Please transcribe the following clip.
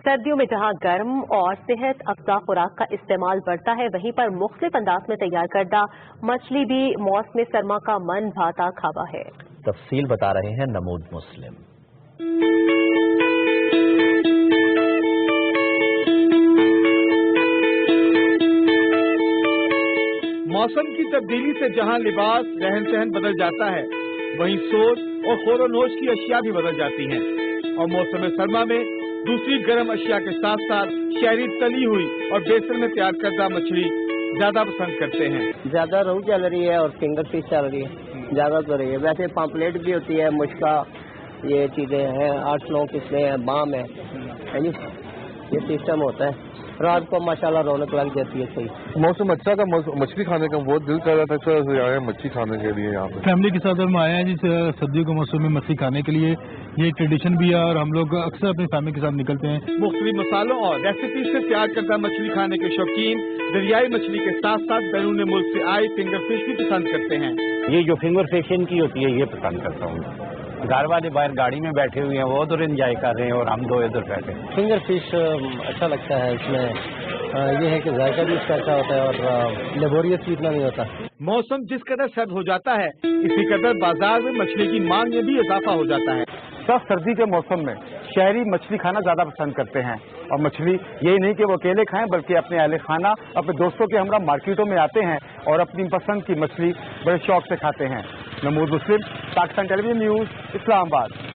سردیوں میں جہاں گرم اور صحت افزا خوراک کا استعمال بڑھتا ہے، وہیں پر مختلف انداز میں تیار کردہ مچھلی بھی موسم سرما کا من بھاتا کھاوا ہے۔ تفصیل بتا رہے ہیں نمود مسلم۔ موسم کی تبدیلی سے جہاں لباس رہن سہن بدل جاتا ہے، وہیں سوچ اور خور و نوش کی اشیاء بھی بدل جاتی ہیں، اور موسم سرما میں دوسری گرم اشیاء کے ساتھ ساتھ شہری تلی ہوئی اور بیسن میں تیار کردہ مچھلی زیادہ پسند کرتے ہیں۔ زیادہ روہو چل رہی ہے اور فنگر فش چل رہی ہے، زیادہ تو رہی ہے۔ ویسے پامپلیٹ بھی ہوتی ہے، مشکا، یہ چیزیں ہیں، 8-9 قسمیں ہیں، بام ہے، یہ سسٹم ہوتا ہے۔ رات کو ماشاءاللہ رونق لگ جاتی ہے۔ صحیح موسم اچھا تھا، مچھلی کھانے کا بہت دل کر رہا تھا، سے آئے مچھلی کھانے کے لیے یہاں پہ فیملی کے ساتھ ہم آئے ہیں جی سردیوں کے موسم میں مچھلی کھانے کے لیے۔ یہ ٹریڈیشن بھی ہے اور ہم لوگ اکثر اپنی فیملی کے ساتھ نکلتے ہیں۔ مختلف مسالوں اور ریسیپی سے تیار کردہ مچھلی کھانے کے شوقین دریائی مچھلی کے ساتھ ساتھ بیرون ملک سے آئی فنگر فش بھی پسند کرتے ہیں۔ یہ جو فنگر فشنگ کی ہوتی ہے یہ پسند کرتا ہوں۔ گھر والے باہر گاڑی میں بیٹھے ہوئے ہیں، وہ ادھر انجوائے کر رہے ہیں اور ہم دو ادھر بیٹھے ہیں۔ فنگر فش اچھا لگتا ہے، اس میں یہ ہے کہ ذائقہ بھی اس کا اچھا ہوتا ہے اور لیبوریس بھی اتنا نہیں ہوتا۔ موسم جس قدر سرد ہو جاتا ہے، اسی قدر بازار میں مچھلی کی مانگ میں بھی اضافہ ہو جاتا ہے۔ سخت سردی کے موسم میں شہری مچھلی کھانا زیادہ پسند کرتے ہیں، اور مچھلی یہی نہیں کہ وہ اکیلے کھائیں بلکہ اپنے اہل خانہ اپنے دوستوں کے ہمراہ مارکیٹوں میں آتے ہیں اور اپنی پسند کی مچھلی بڑے شوق سے کھاتے ہیں۔ نمود مسلم، پاکستان ٹیلی ویژن نیوز، اسلام آباد۔